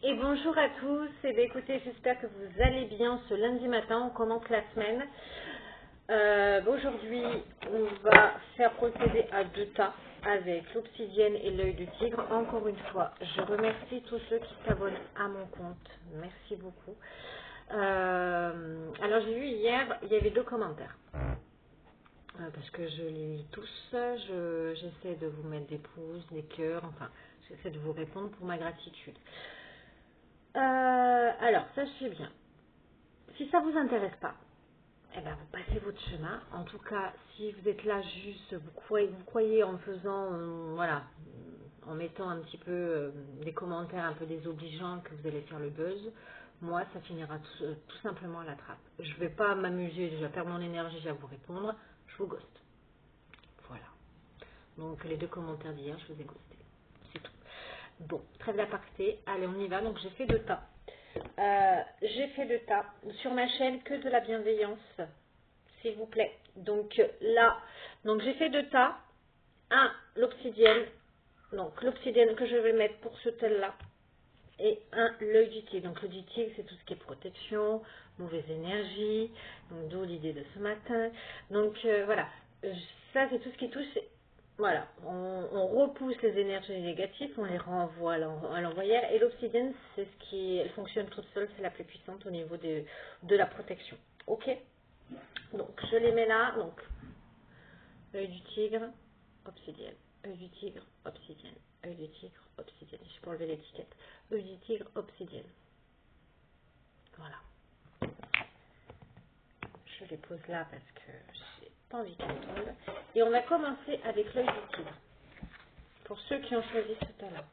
Et bonjour à tous, et bien écoutez, j'espère que vous allez bien ce lundi matin, on commence la semaine. Aujourd'hui, on va faire procéder à 2 tas avec l'obsidienne et l'œil du tigre. Encore une fois, je remercie tous ceux qui s'abonnent à mon compte, merci beaucoup. Alors j'ai vu hier, il y avait 2 commentaires. Parce que je les lis tous, j'essaie de vous mettre des pouces, des cœurs, enfin, j'essaie de vous répondre pour ma gratitude. Alors, sachez bien, si ça vous intéresse pas, eh ben, vous passez votre chemin. En tout cas, si vous êtes là juste, vous croyez en faisant, voilà, en mettant un petit peu des commentaires un peu désobligeants que vous allez faire le buzz, moi, ça finira tout simplement à la trappe. Je vais pas m'amuser, je vais perdre mon énergie à vous répondre, je vous ghost. Voilà. Donc, les 2 commentaires d'hier, je vous ai ghosté. C'est tout. Bon, trêve d'aparté. Allez, on y va. Donc, j'ai fait 2 tas. J'ai fait 2 tas. Sur ma chaîne, que de la bienveillance, s'il vous plaît. Donc, là, donc j'ai fait 2 tas. Un, l'obsidienne. Donc, l'obsidienne que je vais mettre pour ce tel-là. Et un, l'œil du tigre. Donc, l'œil du tigre, c'est tout ce qui est protection, mauvaise énergie. Donc, d'où l'idée de ce matin. Donc, voilà. Ça, c'est tout ce qui touche. Voilà. On repousse les énergies négatives, on les renvoie à l'envoyeur. Et l'obsidienne, c'est ce qui. Elle fonctionne toute seule, c'est la plus puissante au niveau de la protection. Ok? Donc, je les mets là. Donc, œil du tigre, obsidienne. Œil du tigre, obsidienne. Œil du tigre, obsidienne. Je peux enlever l'étiquette. Œil du tigre, obsidienne. Voilà. Je les pose là parce que j'ai pas envie qu'elles tombent. Et on va commencer avec l'œil du tigre. Pour ceux qui ont choisi ce talent.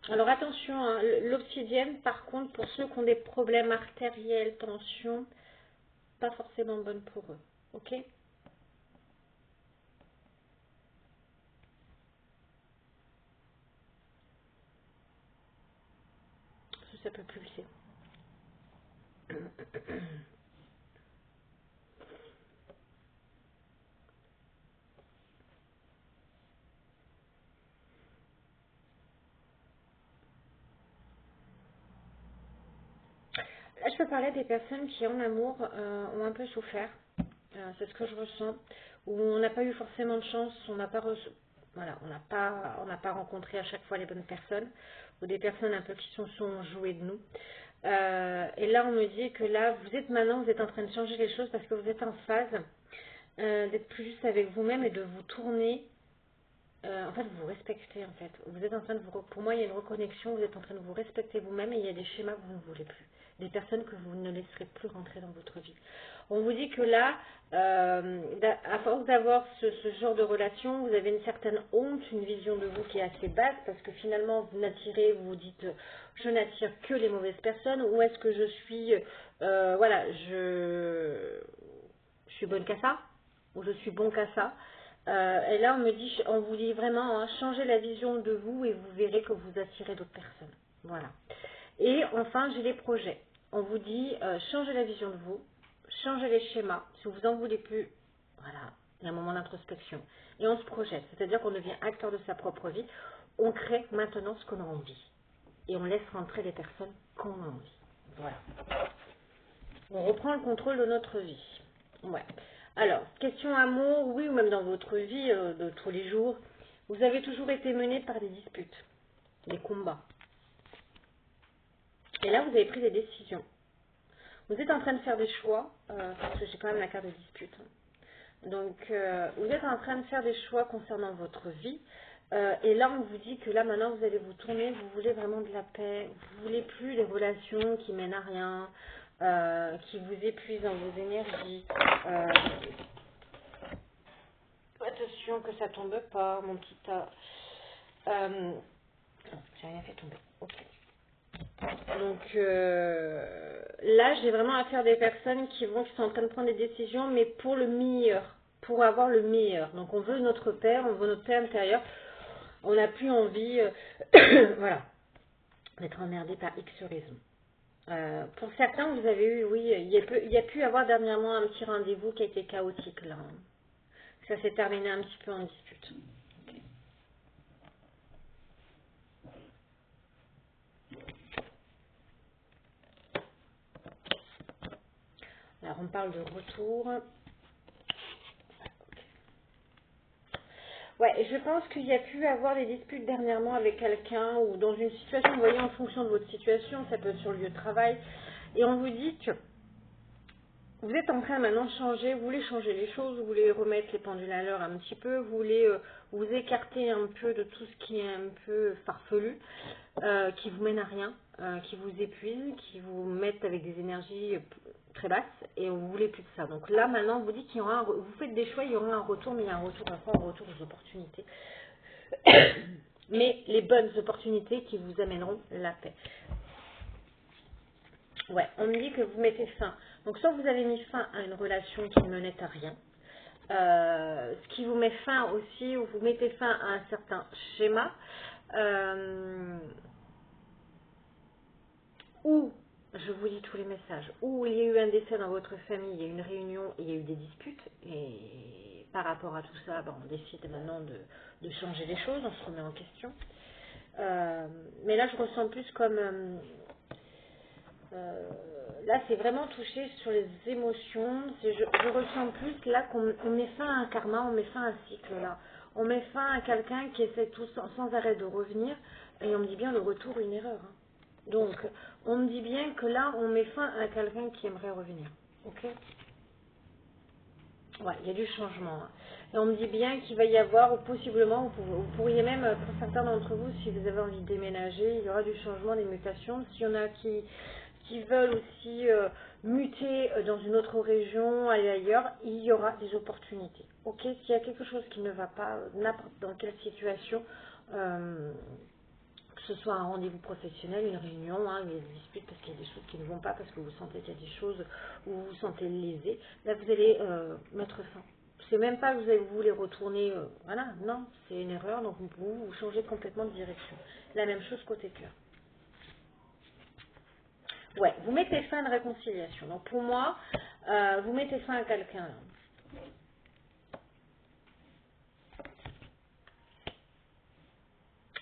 Alors attention, hein, l'obsidienne, par contre, pour ceux qui ont des problèmes artériels, tension, pas forcément bonne pour eux. Ok? Ça peut pulser. Là, je peux parler des personnes qui, en amour, ont un peu souffert. C'est ce que je ressens. Où on n'a pas eu forcément de chance, on n'a pas reçu. Voilà, on n'a pas rencontré à chaque fois les bonnes personnes, ou des personnes un peu qui sont jouées de nous. Et là, on me dit que là, vous êtes en train de changer les choses parce que vous êtes en phase d'être plus juste avec vous-même et de vous tourner. En fait, vous vous respectez en fait. Vous êtes en train de pour moi, il y a une reconnexion. Vous êtes en train de vous respecter vous-même et il y a des schémas que vous ne voulez plus, des personnes que vous ne laisserez plus rentrer dans votre vie. On vous dit que là, à force d'avoir ce genre de relation, vous avez une certaine honte, une vision de vous qui est assez basse parce que finalement, vous vous dites, je n'attire que les mauvaises personnes. Ou est-ce que je suis, voilà, je suis bonne qu'à ça, ou je suis bon qu'à ça. Et là, on vous dit vraiment, hein, changez la vision de vous et vous verrez que vous attirez d'autres personnes. Voilà. Et enfin, j'ai les projets. On vous dit, changez la vision de vous, changez les schémas. Si vous en voulez plus, voilà, il y a un moment d'introspection. Et on se projette, c'est-à-dire qu'on devient acteur de sa propre vie. On crée maintenant ce qu'on a envie. Et on laisse rentrer les personnes qu'on a envie. Voilà. On reprend le contrôle de notre vie. Ouais. Alors, question amour, oui, ou même dans votre vie de tous les jours, vous avez toujours été mené par des disputes, des combats. Et là, vous avez pris des décisions. Vous êtes en train de faire des choix, parce que j'ai quand même la carte de dispute. Donc, vous êtes en train de faire des choix concernant votre vie. Et là, on vous dit que là, maintenant, vous allez vous tourner, vous voulez vraiment de la paix. Vous ne voulez plus des relations qui mènent à rien, qui vous épuisent dans vos énergies. Attention que ça tombe pas, mon petit tas. Non, j'ai rien fait tomber. Ok. Donc là, j'ai vraiment affaire à des personnes qui sont en train de prendre des décisions, mais pour le meilleur, pour avoir le meilleur. Donc on veut notre père, on veut notre père intérieur. On n'a plus envie, voilà, d'être emmerdé par X raison. Pour certains, vous avez eu, oui, il y a pu y avoir dernièrement un petit rendez-vous qui a été chaotique là. Ça s'est terminé un petit peu en dispute. on parle de retour. Ouais, je pense qu'il y a pu avoir des disputes dernièrement avec quelqu'un ou dans une situation, vous voyez, en fonction de votre situation, ça peut être sur le lieu de travail, et on vous dit que vous êtes en train maintenant de changer, vous voulez changer les choses, vous voulez remettre les pendules à l'heure un petit peu, vous voulez vous écarter un peu de tout ce qui est un peu farfelu, qui vous mène à rien, qui vous épuise, qui vous mettent avec des énergies très basses, et vous voulez plus de ça. Donc là maintenant, on vous dit qu'il y aura vous faites des choix, il y aura un retour, mais il y a un retour à quoi? Un retour aux opportunités. Mais les bonnes opportunités qui vous amèneront la paix. Ouais, on me dit que vous mettez fin. Donc, soit vous avez mis fin à une relation qui ne menait à rien, ce qui vous met fin aussi, ou vous mettez fin à un certain schéma, ou, je vous lis tous les messages, ou il y a eu un décès dans votre famille, il y a eu une réunion, et il y a eu des disputes, et par rapport à tout ça, ben, on décide maintenant de changer les choses, on se remet en question. Mais là, je ressens plus comme... là, c'est vraiment touché sur les émotions. Je ressens plus là qu'on met fin à un karma, on met fin à un cycle là. On met fin à quelqu'un qui essaie tout sans arrêt de revenir. Et on me dit bien le retour, une erreur. Hein. Donc, on me dit bien que là, on met fin à quelqu'un qui aimerait revenir. Ok? Ouais, il y a du changement. Hein. Et on me dit bien qu'il va y avoir, ou possiblement, vous pourriez même, pour certains d'entre vous, si vous avez envie de déménager, il y aura du changement, des mutations. S'il y en a qui veulent aussi muter dans une autre région, aller ailleurs, il y aura des opportunités. Ok, s'il y a quelque chose qui ne va pas, n'importe dans quelle situation, que ce soit un rendez-vous professionnel, une réunion, hein, il y a des disputes parce qu'il y a des choses qui ne vont pas, parce que vous sentez qu'il y a des choses où vous vous sentez lésé, là vous allez mettre fin. C'est même pas que vous voulez retourner, voilà, non, c'est une erreur, donc vous changez complètement de direction. La même chose côté cœur. Ouais, vous mettez fin à une réconciliation. Donc pour moi, vous mettez fin à quelqu'un.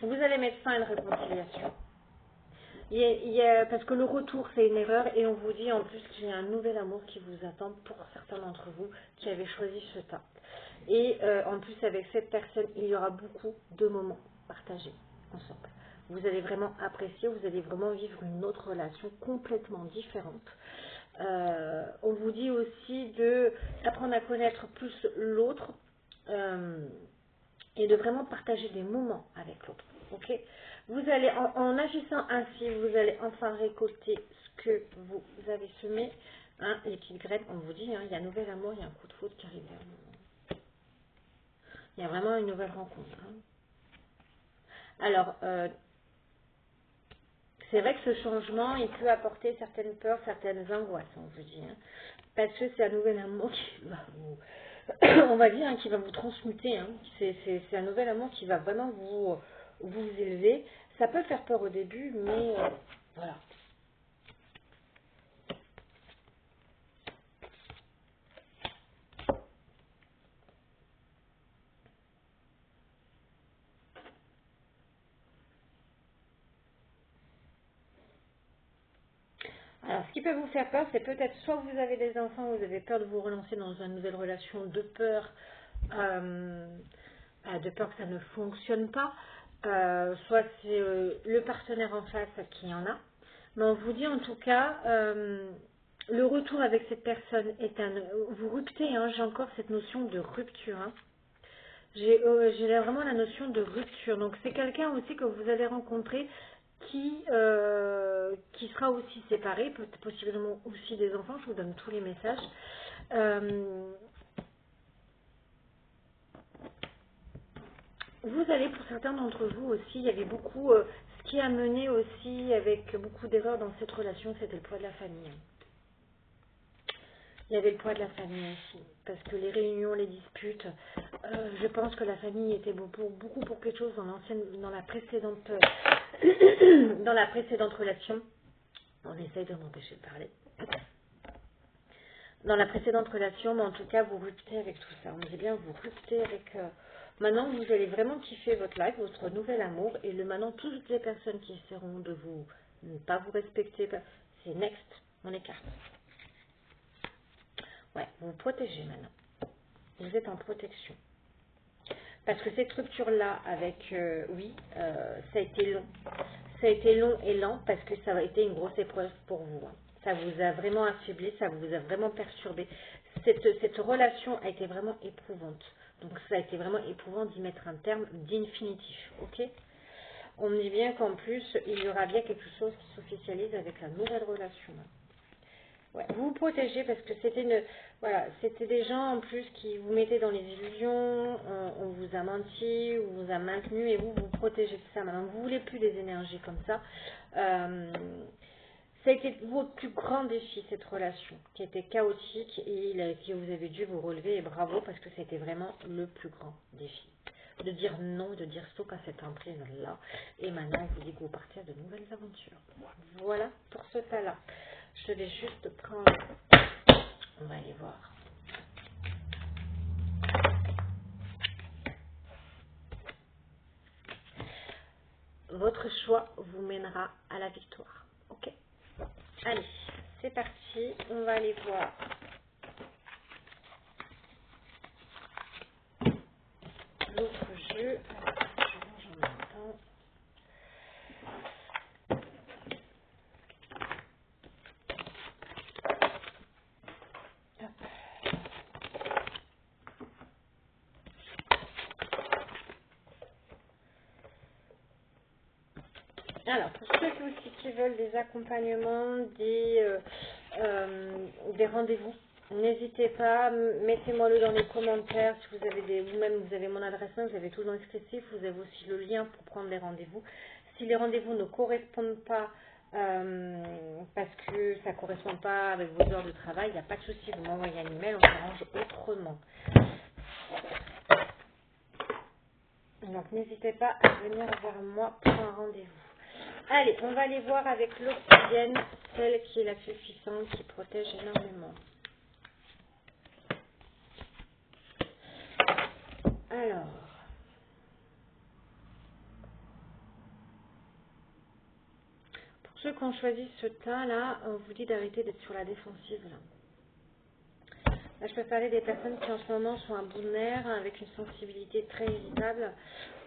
Vous allez mettre fin à une réconciliation. Parce que le retour, c'est une erreur et on vous dit en plus qu'il y a un nouvel amour qui vous attend pour certains d'entre vous qui avaient choisi ce tas. Et en plus, avec cette personne, il y aura beaucoup de moments partagés ensemble. Vous allez vraiment apprécier, vous allez vraiment vivre une autre relation complètement différente. On vous dit aussi d'apprendre à connaître plus l'autre et de vraiment partager des moments avec l'autre. Ok, vous allez, en agissant ainsi, vous allez enfin récolter ce que vous avez semé. Hein, les petites graines, on vous dit, hein, il y a un nouvel amour, il y a un coup de foudre qui arrive. Il y a vraiment une nouvelle rencontre. Hein. Alors, c'est vrai que ce changement, il peut apporter certaines peurs, certaines angoisses, on vous dit. Hein, parce que c'est un nouvel amour qui va vous, on va dire, hein, qui va vous transmuter. Hein. C'est un nouvel amour qui va vraiment vous élever. Ça peut faire peur au début, mais voilà. Alors, ce qui peut vous faire peur, c'est peut-être soit vous avez des enfants, vous avez peur de vous relancer dans une nouvelle relation, de peur que ça ne fonctionne pas, soit c'est le partenaire en face qui en a. Mais on vous dit en tout cas, le retour avec cette personne est un... Vous ruptez, hein, j'ai encore cette notion de rupture. Hein. J'ai vraiment la notion de rupture. Donc c'est quelqu'un aussi que vous allez rencontrer qui sera aussi séparé, possiblement aussi des enfants. Je vous donne tous les messages. Vous allez, pour certains d'entre vous aussi, il y avait beaucoup, ce qui a mené aussi avec beaucoup d'erreurs dans cette relation, c'était le poids de la famille. Il y avait le poids de la famille aussi, parce que les réunions, les disputes, je pense que la famille était beaucoup pour quelque chose dans la précédente, dans la précédente relation. On essaye de m'empêcher de parler. Dans la précédente relation, mais en tout cas, vous ruptez avec tout ça. On dit bien, vous ruptez avec... Maintenant, vous allez vraiment kiffer votre life, votre nouvel amour, et maintenant, toutes les personnes qui essaieront de ne pas vous respecter, c'est next, on écarte. Ouais, vous vous protégez maintenant. Vous êtes en protection. Parce que cette rupture-là, avec, oui, ça a été long. Ça a été long et lent parce que ça a été une grosse épreuve pour vous. Hein. Ça vous a vraiment affaibli, ça vous a vraiment perturbé. Cette relation a été vraiment éprouvante. Donc ça a été vraiment éprouvant d'y mettre un terme d'infinitif. Ok? On me dit bien qu'en plus, il y aura bien quelque chose qui s'officialise avec la nouvelle relation. Ouais, vous vous protégez parce que c'était voilà, c'était des gens en plus qui vous mettaient dans les illusions, on vous a menti, on vous a maintenu et vous vous protégez de ça. Maintenant, vous voulez plus des énergies comme ça. Ça a été votre plus grand défi, cette relation, qui était chaotique et que vous avez dû vous relever et bravo parce que c'était vraiment le plus grand défi. De dire non, de dire stop à cette emprise-là. Et maintenant, on vous dit que vous partez à de nouvelles aventures. Voilà pour ce tas-là. Je vais juste prendre... On va aller voir. Votre choix vous mènera à la victoire. Ok. Allez, c'est parti. On va aller voir l'autre jeu. J'en ai un temps. Alors, pour ceux aussi qui veulent des accompagnements, des rendez-vous, n'hésitez pas, mettez-moi-le dans les commentaires. Si vous avez vous-même, vous avez mon adresse mail, vous avez tout dans l'expressif, vous avez aussi le lien pour prendre les rendez-vous. Si les rendez-vous ne correspondent pas, parce que ça ne correspond pas avec vos heures de travail, il n'y a pas de souci, vous m'envoyez un email, on s'arrange autrement. Donc, n'hésitez pas à venir vers moi pour un rendez-vous. Allez, on va aller voir avec l'obsidienne, celle qui est la plus puissante, qui protège énormément. Alors, pour ceux qui ont choisi ce tas-là, on vous dit d'arrêter d'être sur la défensive. Là, je peux parler des personnes qui en ce moment sont à bout de nerfs, avec une sensibilité très irritable.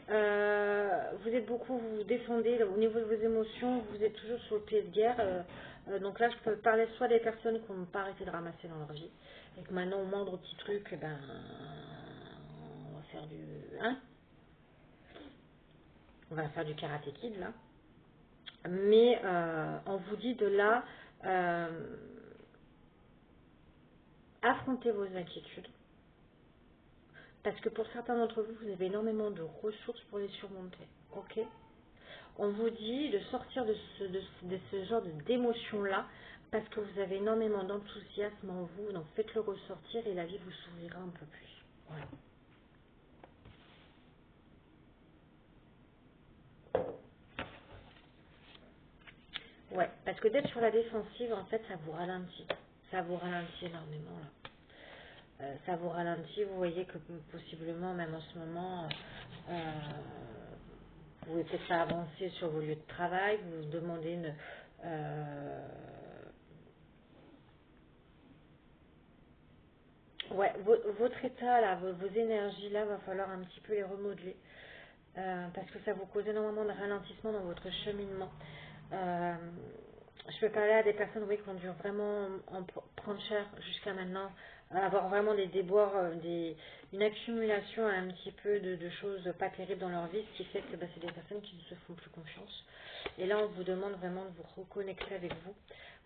Vous êtes beaucoup, vous vous défendez là, au niveau de vos émotions, vous êtes toujours sur le pied de guerre. Donc là, je peux parler soit des personnes qui n'ont pas arrêté de ramasser dans leur vie, et que maintenant, au moindre petit truc, ben, on va faire du... Hein, on va faire du karaté kid, là. Mais on vous dit de là, affrontez vos inquiétudes. Parce que pour certains d'entre vous, vous avez énormément de ressources pour les surmonter. Ok? On vous dit de sortir de ce genre d'émotion-là parce que vous avez énormément d'enthousiasme en vous. Donc faites-le ressortir et la vie vous sourira un peu plus. Voilà. Ouais, parce que d'être sur la défensive, en fait, ça vous ralentit. Ça vous ralentit énormément là. Ça vous ralentit, vous voyez que possiblement, même en ce moment, vous pouvez peut-être pas avancer sur vos lieux de travail, vous vous demandez une... ouais, votre état, là, vos énergies, là, va falloir un petit peu les remodeler. Parce que ça vous cause énormément de ralentissement dans votre cheminement. Euh, je peux parler à des personnes oui, qui ont dû vraiment prendre cher jusqu'à maintenant, avoir vraiment des déboires, une accumulation un petit peu de choses pas terribles dans leur vie, ce qui fait que bah, c'est des personnes qui ne se font plus confiance. Et là, on vous demande vraiment de vous reconnecter avec vous.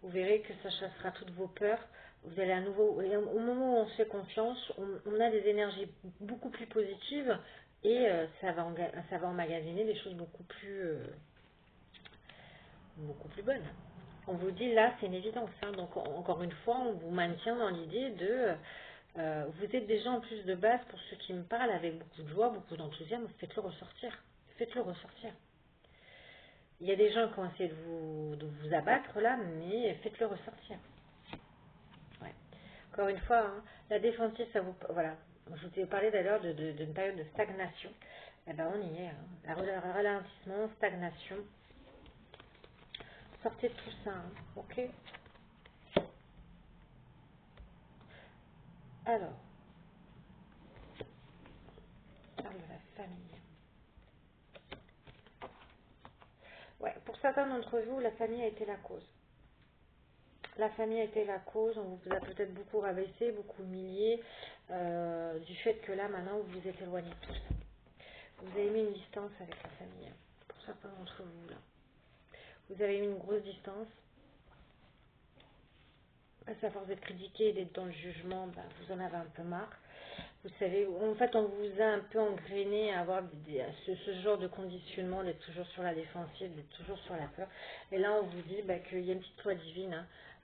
Vous verrez que ça chassera toutes vos peurs. Vous allez à nouveau, et au moment où on se fait confiance, on a des énergies beaucoup plus positives et ça va emmagasiner des choses beaucoup plus bonnes. On vous dit là, c'est une évidence. Hein. Donc encore une fois, on vous maintient dans l'idée de... vous êtes déjà en plus de base, pour ceux qui me parlent, avec beaucoup de joie, beaucoup d'enthousiasme, faites-le ressortir. Faites-le ressortir. Il y a des gens qui ont essayé de vous abattre là, mais faites-le ressortir. Ouais. Encore une fois, hein, la défensive, ça vous... Voilà. Je vous ai parlé d'ailleurs d'une période de stagnation. Eh ben, on y est. Hein. Ralentissement, stagnation. Sortez de tout ça. Hein. Ok. Alors, on parle de la famille. Ouais, pour certains d'entre vous, la famille a été la cause. La famille a été la cause, on vous a peut-être beaucoup rabaissé, beaucoup humilié, du fait que là, maintenant, vous vous êtes éloigné de tout ça. Vous avez mis une distance avec la famille, pour certains d'entre vous, là. Vous avez mis une grosse distance, parce qu'à force d'être critiqué et d'être dans le jugement, bah, vous en avez un peu marre. Vous savez, en fait, on vous a un peu engrainé à avoir ce genre de conditionnement, d'être toujours sur la défensive, d'être toujours sur la peur. Et là, on vous dit bah, qu'il y a une petite loi divine.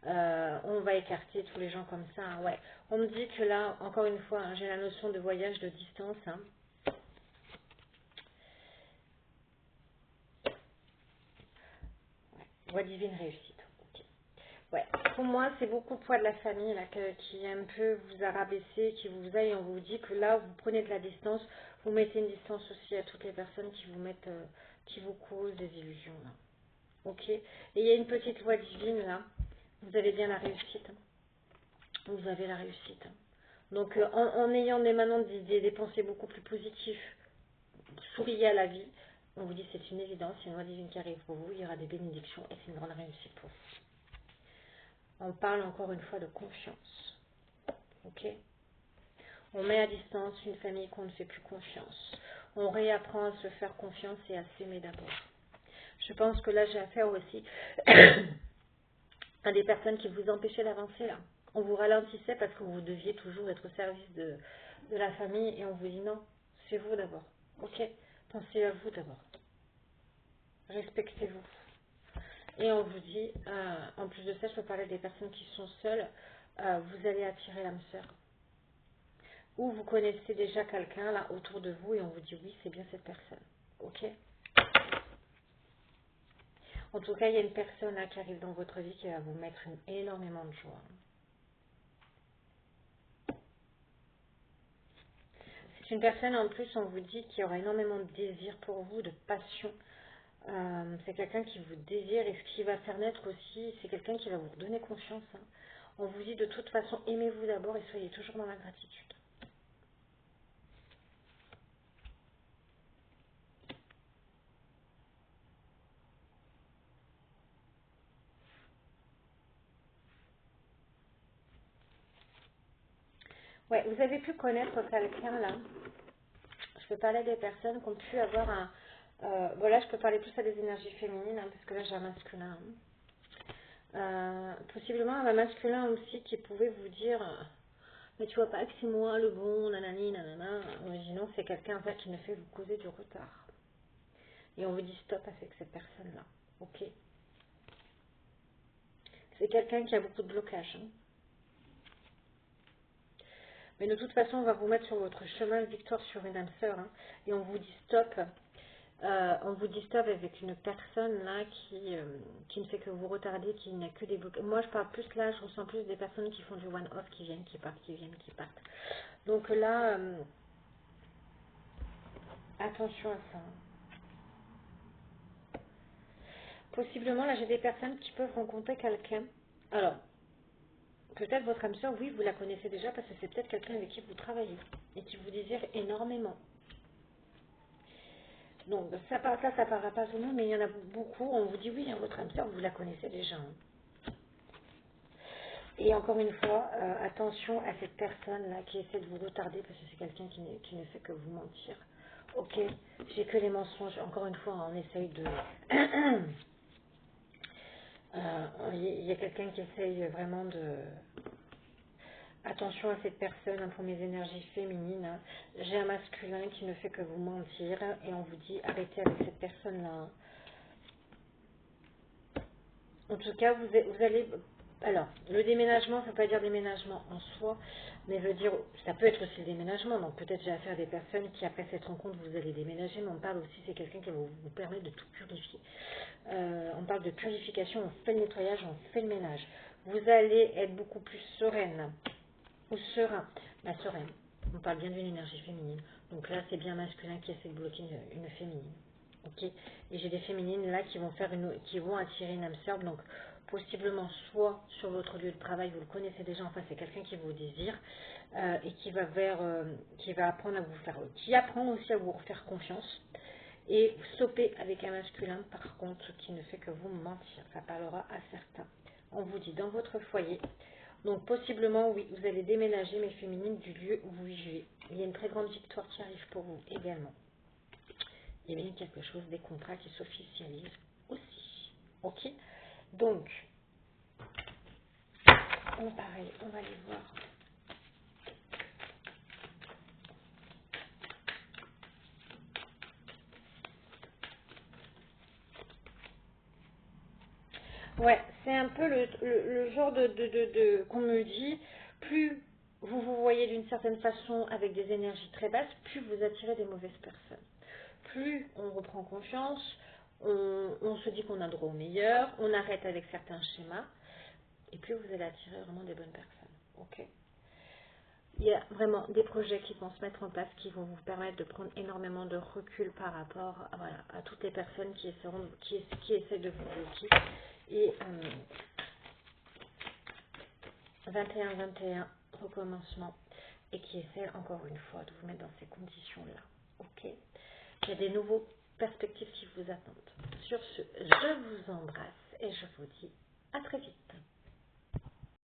Hein. On va écarter tous les gens comme ça. Hein. Ouais. On me dit que là, encore une fois, hein, j'ai la notion de voyage, de distance. Hein. Ouais. Loi divine réussite. Ok. Ouais. Pour moi, c'est beaucoup le poids de la famille là, qui un peu vous a rabaissé, qui vous a et on vous dit que là, vous prenez de la distance, vous mettez une distance aussi à toutes les personnes qui vous mettent, qui vous causent des illusions. Là. Ok. Et il y a une petite loi divine là. Vous avez bien la réussite. Hein. Vous avez la réussite. Hein. Donc en ayant maintenant des pensées beaucoup plus positives, souriez à la vie. On vous dit c'est une évidence, c'est une loi divine qui arrive pour vous, il y aura des bénédictions et c'est une grande réussite pour vous. On parle encore une fois de confiance. Ok. On met à distance une famille qu'on ne fait plus confiance. On réapprend à se faire confiance et à s'aimer d'abord. Je pense que là j'ai affaire aussi à des personnes qui vous empêchaient d'avancer là. On vous ralentissait parce que vous deviez toujours être au service de la famille et on vous dit non, c'est vous d'abord. Ok. Pensez à vous d'abord. Respectez-vous. Et on vous dit, en plus de ça, je peux parler des personnes qui sont seules, vous allez attirer l'âme sœur. Ou vous connaissez déjà quelqu'un là autour de vous et on vous dit oui, c'est bien cette personne. Ok. En tout cas, il y a une personne là qui arrive dans votre vie qui va vous mettre énormément de joie. C'est une personne en plus, on vous dit, qui aura énormément de désir pour vous, de passion. C'est quelqu'un qui vous désire et ce qui va faire naître aussi, c'est quelqu'un qui va vous redonner confiance. Hein. On vous dit de toute façon, aimez-vous d'abord et soyez toujours dans la gratitude. Ouais, vous avez pu connaître quelqu'un là. Je peux parler des personnes qui ont pu avoir un... voilà, je peux parler plus à des énergies féminines, hein, parce que là j'ai un masculin. Hein. Possiblement un masculin aussi qui pouvait vous dire mais tu vois pas que c'est moi le bon, nanani, nanana. Imaginons c'est quelqu'un en fait qui ne fait vous causer du retard. Et on vous dit stop avec cette personne-là. Ok. C'est quelqu'un qui a beaucoup de blocages. Hein. Mais de toute façon, on va vous mettre sur votre chemin de victoire sur une âme sœur. Hein, et on vous dit stop. On vous dit stop avec une personne là qui ne fait que vous retarder, qui n'a que des blocages. Moi, je parle plus là, je ressens plus des personnes qui font du one-off, qui viennent, qui partent, qui viennent, qui partent. Donc là, attention à ça. Possiblement, là, j'ai des personnes qui peuvent rencontrer quelqu'un. Alors, peut-être votre âme sœur, oui, vous la connaissez déjà parce que c'est peut-être quelqu'un avec qui vous travaillez et qui vous désire énormément. Donc, ça parlera pas tout le monde, mais il y en a beaucoup. On vous dit oui, hein, votre âme sœur, vous la connaissez déjà. Hein. Et encore une fois, attention à cette personne-là qui essaie de vous retarder parce que c'est quelqu'un qui ne fait que vous mentir. Ok, j'ai que les mensonges. Encore une fois, on essaye de... Il y a quelqu'un qui essaye vraiment de... Attention à cette personne, hein, pour mes énergies féminines. Hein. J'ai un masculin qui ne fait que vous mentir et on vous dit arrêtez avec cette personne-là. Hein. En tout cas, vous allez... Alors, le déménagement, ça ne veut pas dire déménagement en soi, mais veut dire, ça peut être aussi le déménagement. Donc peut-être j'ai affaire à des personnes qui, après cette rencontre, vous allez déménager, mais on parle aussi, c'est quelqu'un qui va vous permettre de tout purifier. On parle de purification, on fait le nettoyage, on fait le ménage. Vous allez être beaucoup plus sereine, ou serein, la sereine. On parle bien d'une énergie féminine. Donc là, c'est bien masculin qui essaie de bloquer une féminine. Ok. Et j'ai des féminines là qui vont attirer une âme sœur. Donc possiblement soit sur votre lieu de travail, vous le connaissez déjà, enfin c'est quelqu'un qui vous désire et qui va apprendre à vous faire, qui apprend aussi à vous faire confiance. Et stopper avec un masculin, par contre, qui ne fait que vous mentir. Ça parlera à certains. On vous dit dans votre foyer. Donc possiblement, oui, vous allez déménager, mes féminines, du lieu où vous vivez. Il y a une très grande victoire qui arrive pour vous également. Il y a bien quelque chose, des contrats qui s'officialisent aussi. Ok. Donc, pareil, on va aller voir. Ouais, c'est un peu le genre qu'on me dit, plus vous vous voyez d'une certaine façon avec des énergies très basses, plus vous attirez des mauvaises personnes. Plus on reprend confiance, on se dit qu'on a droit au meilleur, on arrête avec certains schémas, et plus vous allez attirer vraiment des bonnes personnes. Ok. Il y a vraiment des projets qui vont se mettre en place qui vont vous permettre de prendre énormément de recul par rapport à, voilà, à toutes les personnes qui essaient de vous bloquer. Et 21-21, recommencement, et qui essaie encore une fois de vous mettre dans ces conditions-là. Ok. Il y a des nouveaux perspectives qui vous attendent. Sur ce, je vous embrasse et je vous dis à très vite.